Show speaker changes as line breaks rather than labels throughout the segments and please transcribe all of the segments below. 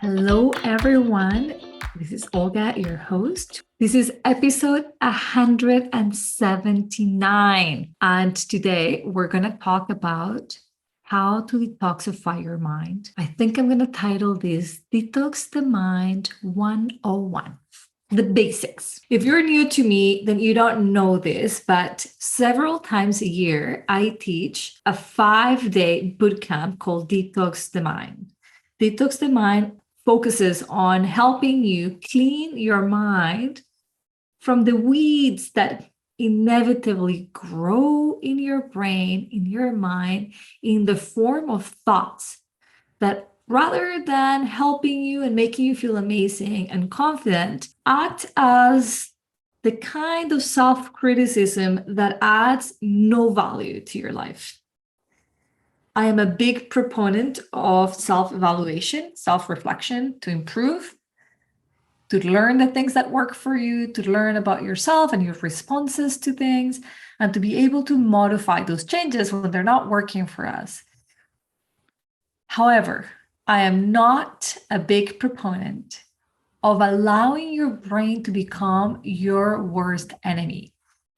Hello, everyone. This is Olga, your host. This is episode 179. And today we're going to talk about how to detoxify your mind. I think I'm going to title this Detox the Mind 101. The basics. If you're new to me, then you don't know this, but several times a year, I teach a 5-day bootcamp called Detox the Mind. Detox the Mind focuses on helping you clean your mind from the weeds that inevitably grow in your brain, in your mind, in the form of thoughts that rather than helping you and making you feel amazing and confident, act as the kind of self-criticism that adds no value to your life. I am a big proponent of self-evaluation, self-reflection to improve, to learn the things that work for you, to learn about yourself and your responses to things, and to be able to modify those changes when they're not working for us. However, I am not a big proponent of allowing your brain to become your worst enemy.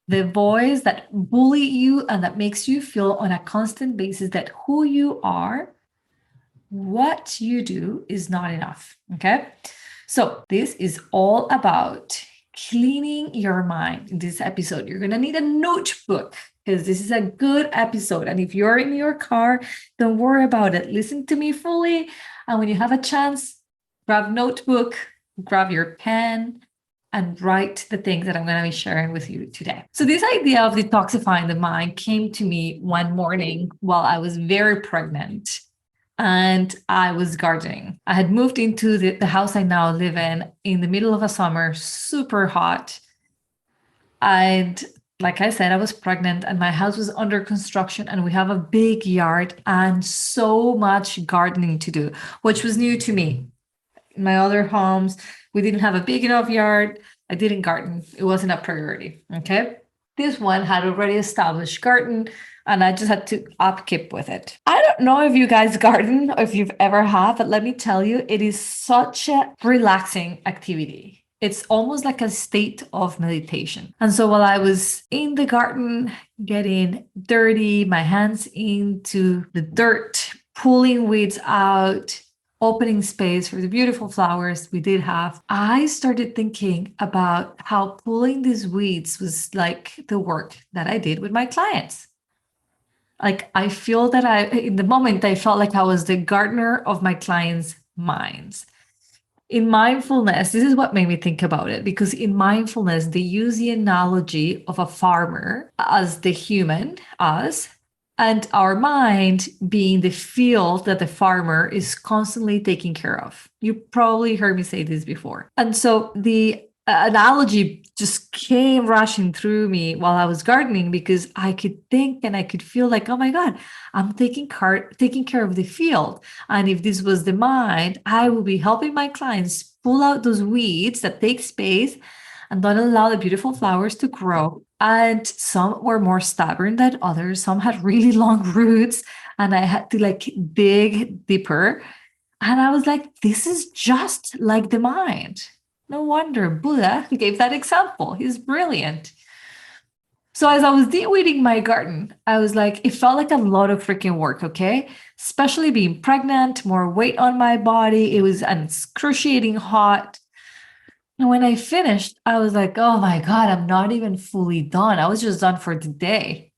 The voice that bully you and that makes you feel on a constant basis that who you are, what you do is not enough. Okay. So this is all about cleaning your mind. In this episode, you're going to need a notebook because this is a good episode. And if you're in your car, don't worry about it. Listen to me fully. And when you have a chance, grab notebook, grab your pen, and write the things that I'm going to be sharing with you today. So this idea of detoxifying the mind came to me one morning while I was very pregnant and I was gardening. I had moved into the house I now live in the middle of a summer, super hot. And like I said, I was pregnant and my house was under construction and we have a big yard and so much gardening to do, which was new to me. In my other homes, we didn't have a big enough yard. I didn't garden. It wasn't a priority. Okay. This one had already established garden and I just had to upkeep with it. I don't know if you guys garden or if you've ever have, but let me tell you, it is such a relaxing activity. It's almost like a state of meditation. And so while I was in the garden, getting dirty, my hands into the dirt, pulling weeds out, opening space for the beautiful flowers we did have, I started thinking about how pulling these weeds was like the work that I did with my clients. Like I feel that in the moment, I felt like I was the gardener of my clients' minds. In mindfulness, this is what made me think about it, because in mindfulness, they use the analogy of a farmer as the human, us, and our mind being the field that the farmer is constantly taking care of. You probably heard me say this before. And so the analogy just came rushing through me while I was gardening because I could think and I could feel like, oh my God, I'm taking care of the field. And if this was the mind, I will be helping my clients pull out those weeds that take space and don't allow the beautiful flowers to grow. And some were more stubborn than others. Some had really long roots and I had to like dig deeper. And I was like, this is just like the mind. No wonder Buddha gave that example. He's brilliant. So as I was de-weeding my garden, I was like, it felt like a lot of freaking work, okay? Especially being pregnant, more weight on my body. It was excruciating hot. And when I finished, I was like, oh my God, I'm not even fully done. I was just done for the day.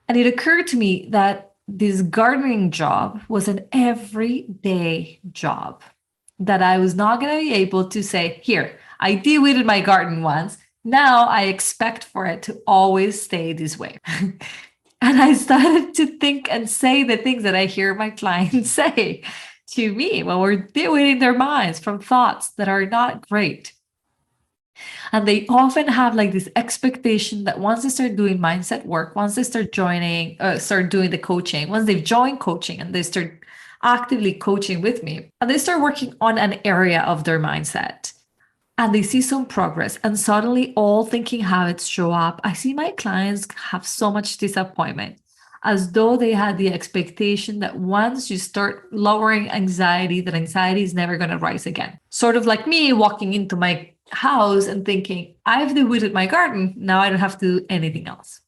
And it occurred to me that this gardening job was an everyday job, that I was not going to be able to say, here, I de-weeded my garden once. Now I expect for it to always stay this way. And I started to think and say the things that I hear my clients say to me when we're de-weeding their minds from thoughts that are not great. And they often have like this expectation that once they start doing mindset work, once they start doing the coaching, once they've joined coaching and they start actively coaching with me, and they start working on an area of their mindset and they see some progress and suddenly all thinking habits show up. I see my clients have so much disappointment as though they had the expectation that once you start lowering anxiety, that anxiety is never going to rise again. Sort of like me walking into my house and thinking, I've de-weeded my garden, now I don't have to do anything else.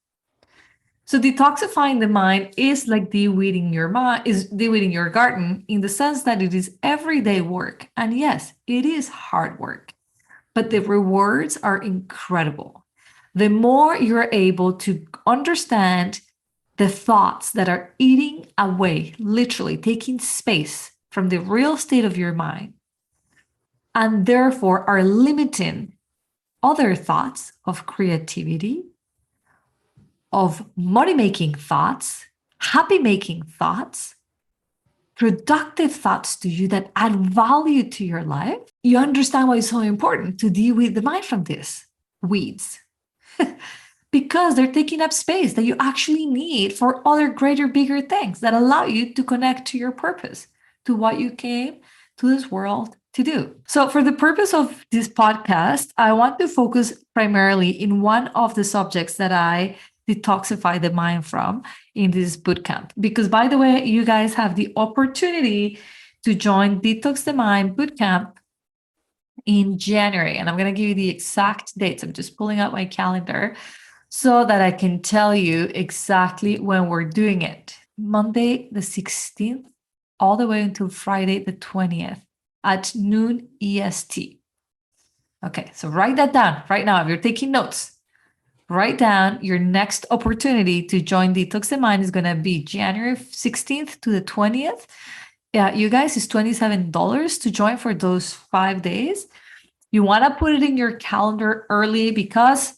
So detoxifying the mind is like de-weeding your mind, is de-weeding your garden, in the sense that it is everyday work. And yes, it is hard work, but the rewards are incredible. The more you're able to understand the thoughts that are eating away, literally taking space from the real state of your mind, and therefore are limiting other thoughts of creativity, of money-making thoughts, happy-making thoughts, productive thoughts to you that add value to your life, you understand why it's so important to deal with the mind from these weeds. Because they're taking up space that you actually need for other greater, bigger things that allow you to connect to your purpose, to what you came to this world to do. So for the purpose of this podcast, I want to focus primarily in one of the subjects that I detoxify the mind from in this bootcamp. Because by the way, you guys have the opportunity to join Detox the Mind bootcamp in January. And I'm going to give you the exact dates. I'm just pulling out my calendar so that I can tell you exactly when we're doing it. Monday, the 16th, all the way until Friday, the 20th at noon EST. Okay, so write that down right now. If you're taking notes, write down your next opportunity to join Detox the Mind is going to be January 16th to the 20th. Yeah, you guys, it's $27 to join for those 5 days. You want to put it in your calendar early because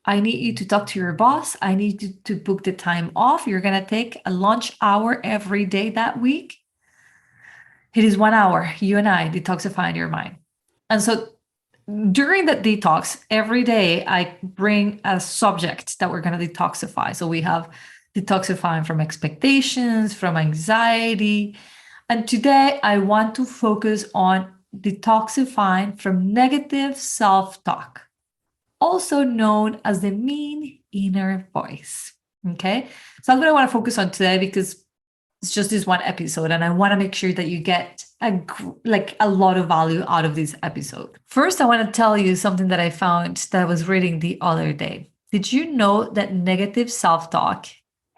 I need you to talk to your boss. I need you to book the time off. You're going to take a lunch hour every day that week. It is 1 hour, you and I detoxifying your mind. And so during that detox, every day I bring a subject that we're going to detoxify. So we have detoxifying from expectations, from anxiety. And today I want to focus on detoxifying from negative self-talk, also known as the mean inner voice. Okay. So I'm going to want to focus on today because it's just this one episode, and I want to make sure that you get a lot of value out of this episode. First, I want to tell you something that I found that I was reading the other day. Did you know that negative self-talk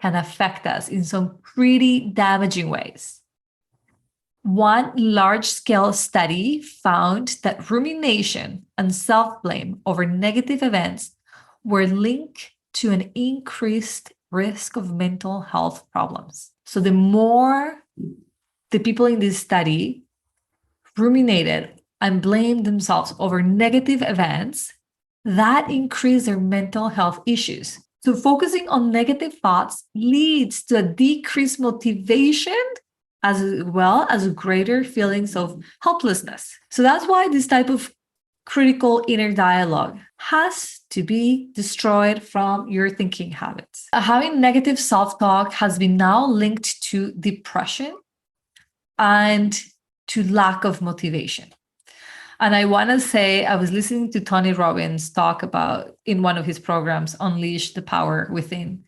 can affect us in some pretty damaging ways? One large-scale study found that rumination and self-blame over negative events were linked to an increased risk of mental health problems. So the more the people in this study ruminated and blamed themselves over negative events, that increased their mental health issues. So focusing on negative thoughts leads to a decreased motivation as well as greater feelings of helplessness. So that's why this type of critical inner dialogue has to be destroyed from your thinking habits. Having negative self-talk has been now linked to depression and to lack of motivation. And I want to say, I was listening to Tony Robbins talk about in one of his programs, Unleash the Power Within.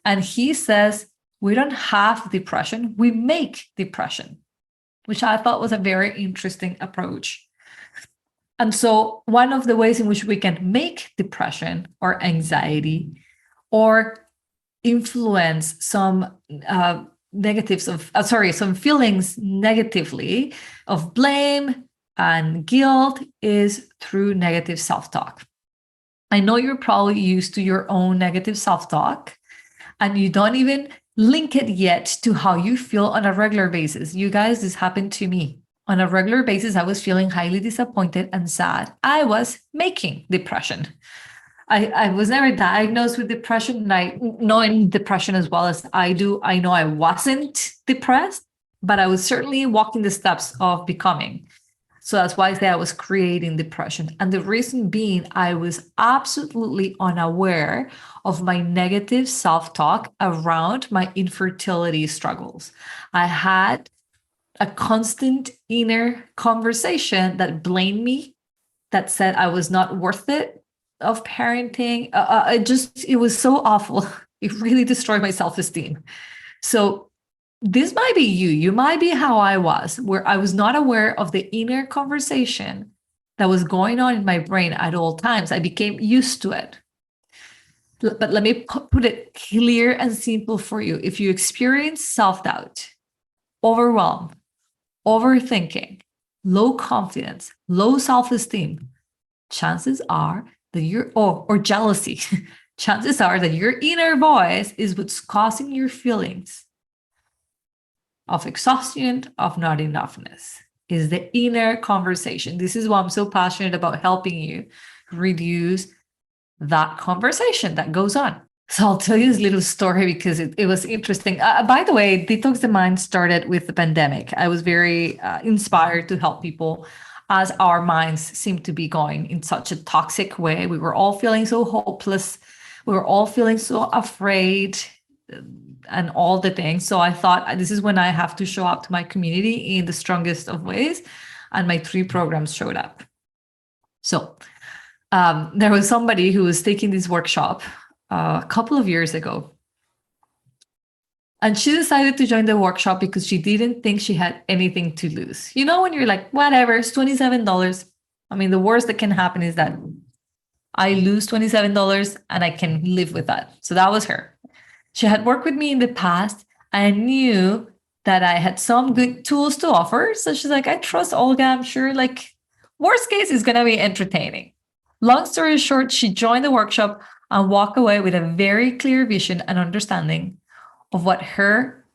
And he says, we don't have depression, we make depression, which I thought was a very interesting approach. And so one of the ways in which we can make depression or anxiety or influence some some feelings negatively of blame and guilt is through negative self-talk. I know you're probably used to your own negative self-talk and you don't even link it yet to how you feel on a regular basis. You guys, this happened to me. On a regular basis, I was feeling highly disappointed and sad. I was making depression. I was never diagnosed with depression, and I know in depression as well as I do. I know I wasn't depressed, but I was certainly walking the steps of becoming. So that's why I say I was creating depression. And the reason being, I was absolutely unaware of my negative self-talk around my infertility struggles. I had a constant inner conversation that blamed me, that said I was not worth it, of parenting. It was so awful. It really destroyed my self-esteem. So this might be you. You might be how I was, where I was not aware of the inner conversation that was going on in my brain at all times. I became used to it. But let me put it clear and simple for you. If you experience self-doubt, overwhelm, overthinking, low confidence, low self-esteem, chances are that or jealousy, chances are that your inner voice is what's causing your feelings of exhaustion, of not enoughness, is the inner conversation. This is why I'm so passionate about helping you reduce that conversation that goes on. So I'll tell you this little story because it was interesting. By the way, Detox the Mind started with the pandemic. I was very inspired to help people as our minds seemed to be going in such a toxic way. We were all feeling so hopeless. We were all feeling so afraid and all the things. So I thought this is when I have to show up to my community in the strongest of ways. And my 3 programs showed up. So there was somebody who was taking this workshop a couple of years ago. And she decided to join the workshop because she didn't think she had anything to lose. You know, when you're like, whatever, it's $27. I mean, the worst that can happen is that I lose $27 and I can live with that. So that was her. She had worked with me in the past. I knew that I had some good tools to offer. So she's like, I trust Olga. I'm sure, like, worst case is going to be entertaining. Long story short, she joined the workshop and walked away with a very clear vision and understanding of what her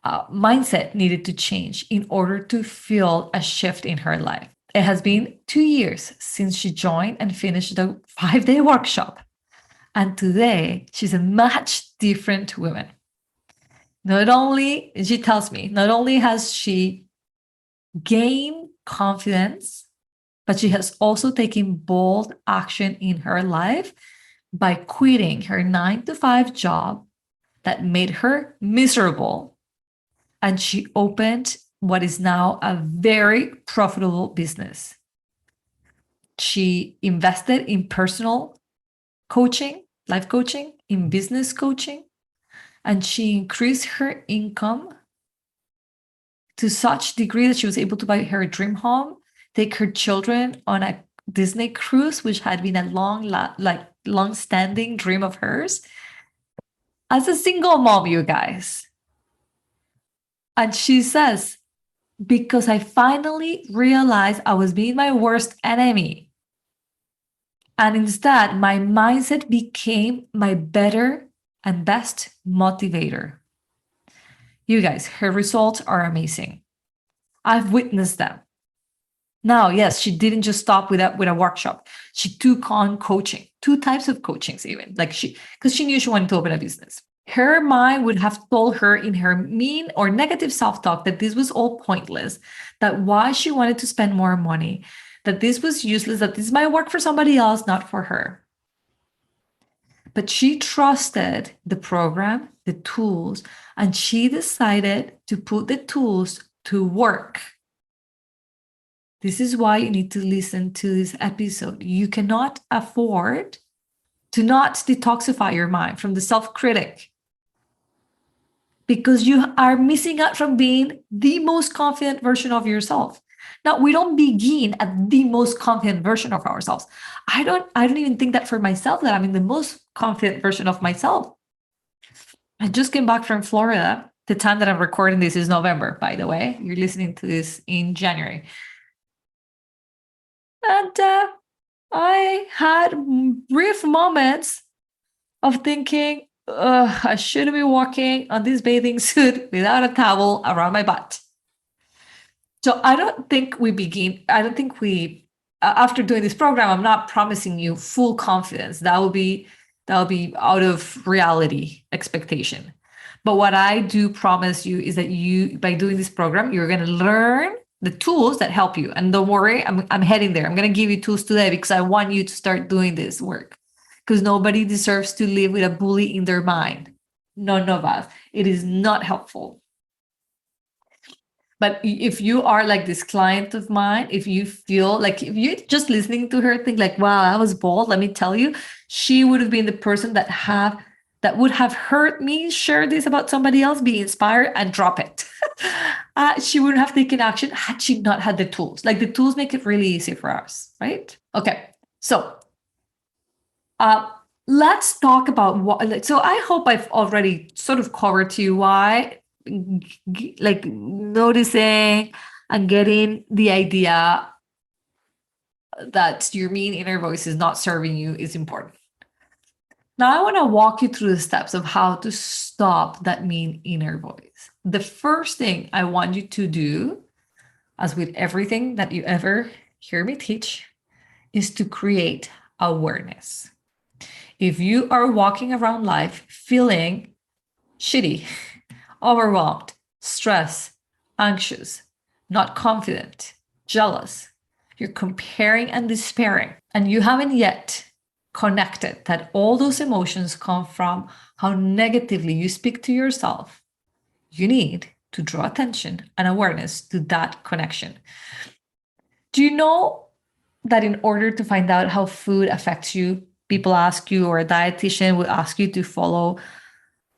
mindset needed to change in order to feel a shift in her life. It has been 2 years since she joined and finished the 5-day workshop. And today, she's a much different woman. Not only, she tells me, not only has she gained confidence, but she has also taken bold action in her life by quitting her 9-to-5 job that made her miserable. And she opened what is now a very profitable business. She invested in personal coaching, life coaching, in business coaching, and she increased her income to such degree that she was able to buy her dream home, take her children on a Disney cruise, which had been a long-standing dream of hers, as a single mom, you guys. And she says, because I finally realized I was being my worst enemy. And instead, my mindset became my better and best motivator. You guys, her results are amazing. I've witnessed them. Now, yes, she didn't just stop with a workshop. She took on coaching, 2 types of coachings even, because she knew she wanted to open a business. Her mind would have told her in her mean or negative self-talk that this was all pointless, that why she wanted to spend more money, that this was useless, that this might work for somebody else, not for her. But she trusted the program, the tools, and she decided to put the tools to work. This is why you need to listen to this episode. You cannot afford to not detoxify your mind from the self-critic, because you are missing out from being the most confident version of yourself. Now, we don't begin at the most confident version of ourselves. I don't even think that for myself, that I'm in the most confident version of myself. I just came back from Florida. The time that I'm recording this is November, by the way. You're listening to this in January. And I had brief moments of thinking, I shouldn't be walking on this bathing suit without a towel around my butt. So I don't think after doing this program, I'm not promising you full confidence. That will be out of reality expectation. But what I do promise you is that by doing this program, you're going to learn the tools that help you. And don't worry, I'm heading there. I'm going to give you tools today because I want you to start doing this work, because nobody deserves to live with a bully in their mind. None of us. It is not helpful. But if you are like this client of mine, if you feel like, if you just listening to her think like, wow, I was bold, let me tell you, she would have been the person that would have heard me share this about somebody else, be inspired and drop it. She wouldn't have taken action had she not had the tools. Like, the tools make it really easy for us, right? Okay, so let's talk about what. So I hope I've already sort of covered to you why, like, noticing and getting the idea that your mean inner voice is not serving you is important. Now, I want to walk you through the steps of how to stop that mean inner voice. The first thing I want you to do, as with everything that you ever hear me teach, is to create awareness. If you are walking around life feeling shitty, overwhelmed, stressed, anxious, not confident, jealous, you're comparing and despairing, and you haven't yet connected that all those emotions come from how negatively you speak to yourself, you need to draw attention and awareness to that connection. Do you know that in order to find out how food affects you, people ask you, or a dietitian would ask you to follow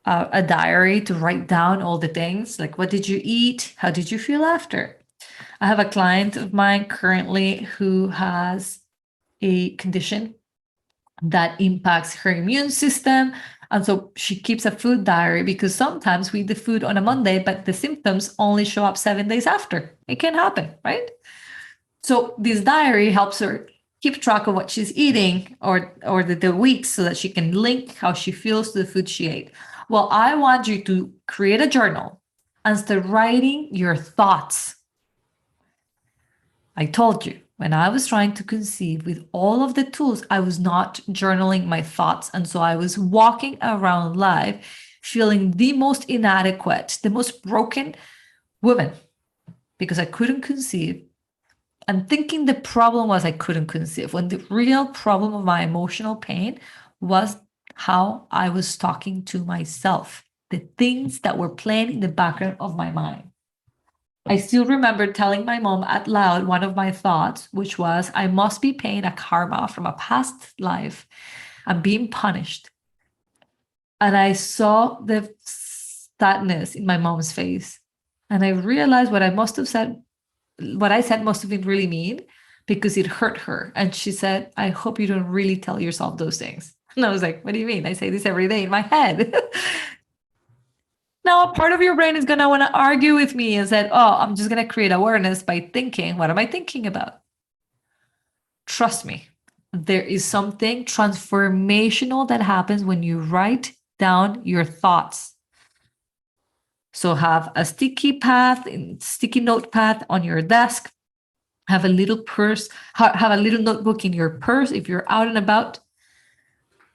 a diary to write down all the things, like what did you eat? How did you feel after? I have a client of mine currently who has a condition that impacts her immune system. And so she keeps a food diary because sometimes we eat the food on a Monday, but the symptoms only show up 7 days after. It can happen, right? So this diary helps her keep track of what she's eating or the weeks so that she can link how she feels to the food she ate. Well, I want you to create a journal and start writing your thoughts. I told you, when I was trying to conceive with all of the tools, I was not journaling my thoughts. And so I was walking around life feeling the most inadequate, the most broken woman because I couldn't conceive. And thinking the problem was I couldn't conceive, when the real problem of my emotional pain was how I was talking to myself, the things that were playing in the background of my mind. I still remember telling my mom out loud one of my thoughts, which was, I must be paying a karma from a past life and being punished. And I saw the sadness in my mom's face. And I realized what I said must have been really mean because it hurt her. And she said, I hope you don't really tell yourself those things. And I was like, what do you mean? I say this every day in my head. Now, a part of your brain is going to want to argue with me and said, oh, I'm just going to create awareness by thinking, what am I thinking about? Trust me, there is something transformational that happens when you write down your thoughts. So have a sticky notepad on your desk. Have a little purse, have a little notebook in your purse if you're out and about.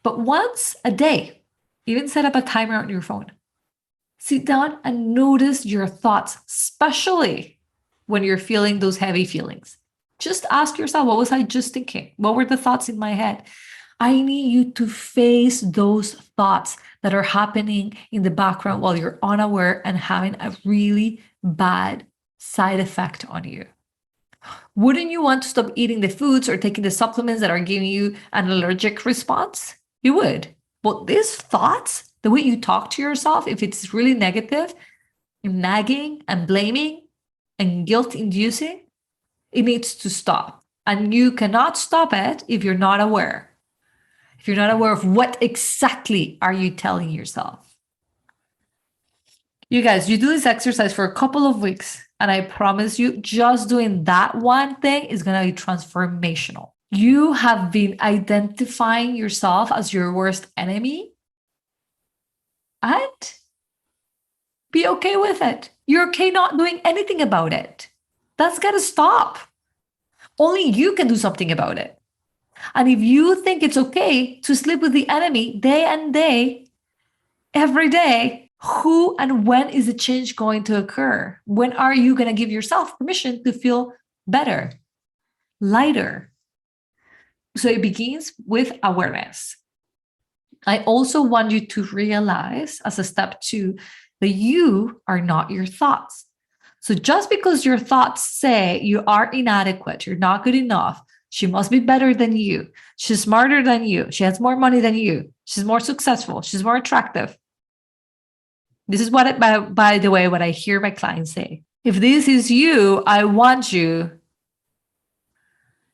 But once a day, even set up a timer on your phone. Sit down and notice your thoughts, especially when you're feeling those heavy feelings. Just ask yourself, what was I just thinking? What were the thoughts in my head? I need you to face those thoughts that are happening in the background while you're unaware and having a really bad side effect on you. Wouldn't you want to stop eating the foods or taking the supplements that are giving you an allergic response? You would. But these thoughts, the way you talk to yourself, if it's really negative, nagging and blaming and guilt-inducing, it needs to stop. And you cannot stop it if you're not aware. If you're not aware of what exactly are you telling yourself. You guys, you do this exercise for a couple of weeks, and I promise you, just doing that one thing is going to be transformational. You have been identifying yourself as your worst enemy, and be okay with it. You're okay not doing anything about it. That's got to stop. Only you can do something about it. And if you think it's okay to sleep with the enemy day and day, every day, who and when is the change going to occur? When are you going to give yourself permission to feel better, lighter? So it begins with awareness. I also want you to realize, as a step 2, that you are not your thoughts. So just because your thoughts say you are inadequate, you're not good enough, she must be better than you, she's smarter than you, she has more money than you, she's more successful, she's more attractive. This is what, by the way, what I hear my clients say. If this is you, I want you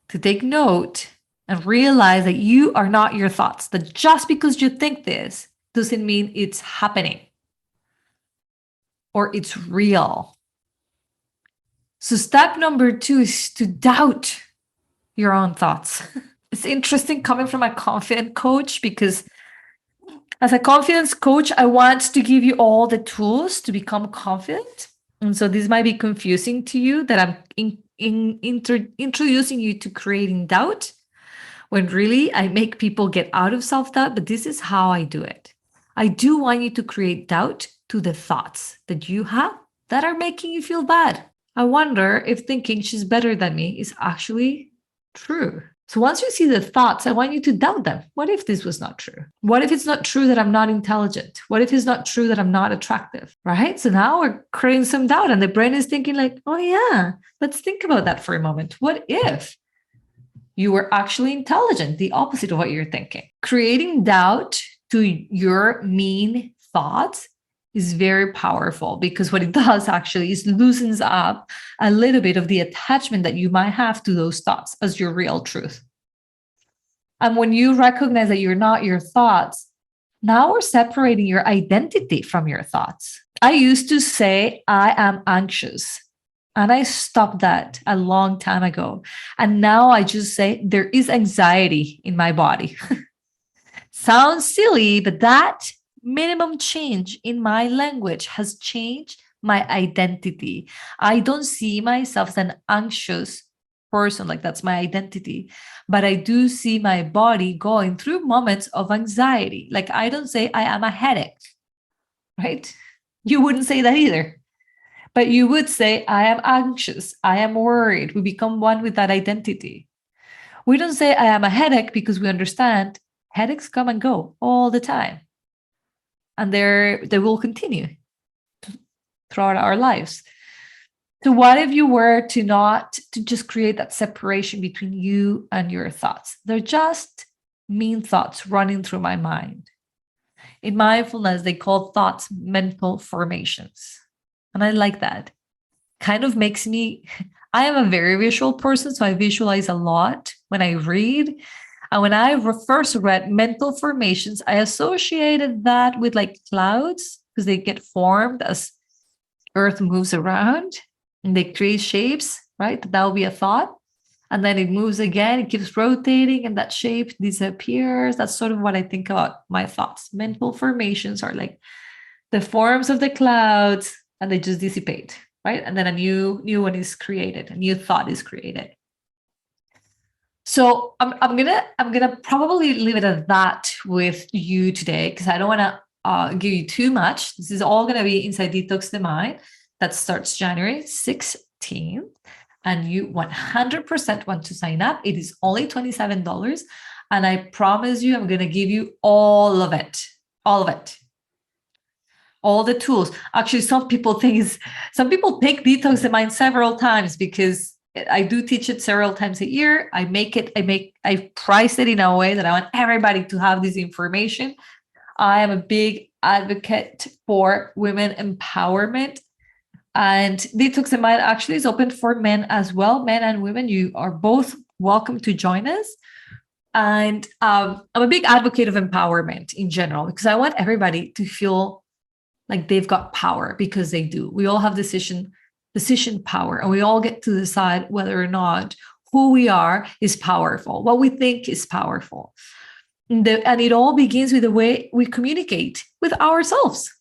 to take note and realize that you are not your thoughts, that just because you think this doesn't mean it's happening or it's real. So step number 2 is to doubt your own thoughts. It's interesting coming from a confident coach, because as a confidence coach, I want to give you all the tools to become confident. And so this might be confusing to you that I'm introducing you to creating doubt, when really I make people get out of self-doubt, but this is how I do it. I do want you to create doubt to the thoughts that you have that are making you feel bad. I wonder if thinking she's better than me is actually true. So once you see the thoughts, I want you to doubt them. What if this was not true? What if it's not true that I'm not intelligent? What if it's not true that I'm not attractive, right? So now we're creating some doubt and the brain is thinking like, oh yeah, let's think about that for a moment. What if you were actually intelligent, the opposite of what you're thinking? Creating doubt to your mean thoughts is very powerful, because what it does actually is loosens up a little bit of the attachment that you might have to those thoughts as your real truth. And when you recognize that you're not your thoughts, now we're separating your identity from your thoughts. I used to say, I am anxious. And I stopped that a long time ago. And now I just say, there is anxiety in my body. Sounds silly, but that minimum change in my language has changed my identity. I don't see myself as an anxious person, like that's my identity, but I do see my body going through moments of anxiety. Like I don't say I am a headache, right? You wouldn't say that either, but you would say I am anxious, I am worried. We become one with that identity. We don't say I am a headache because we understand headaches come and go all the time. And they will continue throughout our lives. So what if you were to just create that separation between you and your thoughts? They're just mean thoughts running through my mind. In mindfulness, they call thoughts mental formations. And I like that. Kind of makes me, I am a very visual person, so I visualize a lot when I read. And when I first read mental formations, I associated that with like clouds, because they get formed as Earth moves around and they create shapes, right? That will be a thought. And then it moves again, it keeps rotating and that shape disappears. That's sort of what I think about my thoughts. Mental formations are like the forms of the clouds and they just dissipate, right? And then a new one is created, a new thought is created. So I'm gonna probably leave it at that with you today, because I don't want to give you too much. This is all gonna be inside Detox the Mind. That starts January 16th, and you 100% want to sign up. It is only $27, and I promise you, I'm gonna give you all of it, all the tools. Actually, some people take Detox the Mind several times, because I do teach it several times a year. I price it in a way that I want everybody to have this information. I am a big advocate for women empowerment, and Detox the Mind actually is open for men as well. Men and women, you are both welcome to join us. And I'm a big advocate of empowerment in general, because I want everybody to feel like they've got power, because they do. We all have decision power, and we all get to decide whether or not who we are is powerful, what we think is powerful. And it all begins with the way we communicate with ourselves.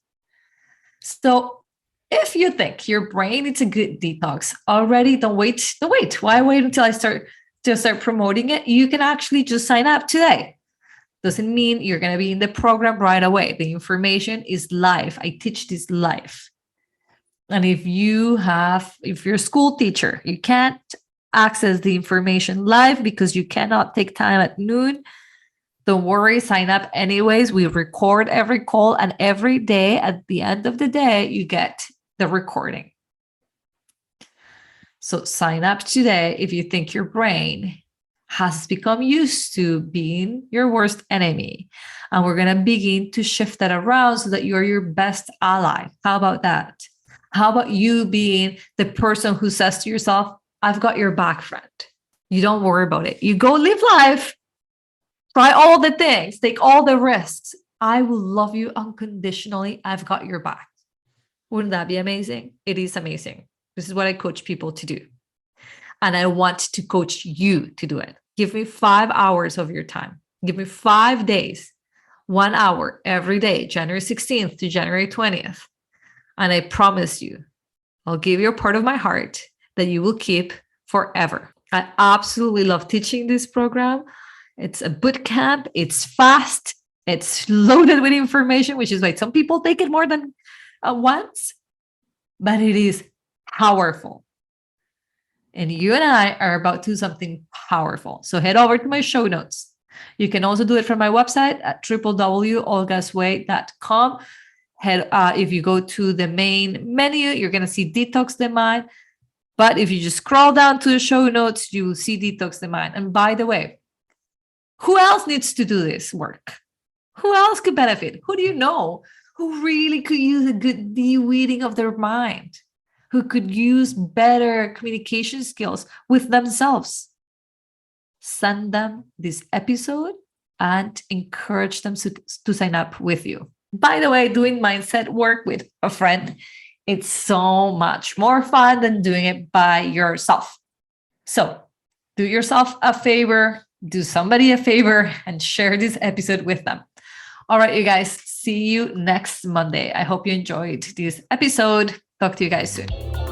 So if you think your brain needs a good detox already, don't wait. Why wait until I start promoting it? You can actually just sign up today. Doesn't mean you're going to be in the program right away. The information is live. I teach this live. And if you're a school teacher, you can't access the information live because you cannot take time at noon, don't worry, sign up anyways. We record every call, and every day at the end of the day, you get the recording. So sign up today if you think your brain has become used to being your worst enemy. And we're going to begin to shift that around so that you're your best ally. How about that? How about you being the person who says to yourself, I've got your back, friend. You don't worry about it. You go live life, try all the things, take all the risks. I will love you unconditionally. I've got your back. Wouldn't that be amazing? It is amazing. This is what I coach people to do. And I want to coach you to do it. Give me 5 hours of your time. Give me 5 days, 1 hour every day, January 16th to January 20th. And I promise you, I'll give you a part of my heart that you will keep forever. I absolutely love teaching this program. It's a boot camp. It's fast. It's loaded with information, which is why some people take it more than once, but it is powerful. And you and I are about to do something powerful. So head over to my show notes. You can also do it from my website at www.olgasway.com. If you go to the main menu, you're going to see Detox the Mind. But if you just scroll down to the show notes, you will see Detox the Mind. And by the way, who else needs to do this work? Who else could benefit? Who do you know who really could use a good de-weeding of their mind? Who could use better communication skills with themselves? Send them this episode and encourage them to sign up with you. By the way, doing mindset work with a friend, it's so much more fun than doing it by yourself. So do yourself a favor, do somebody a favor, and share this episode with them. All right, you guys, see you next Monday. I hope you enjoyed this episode. Talk to you guys soon.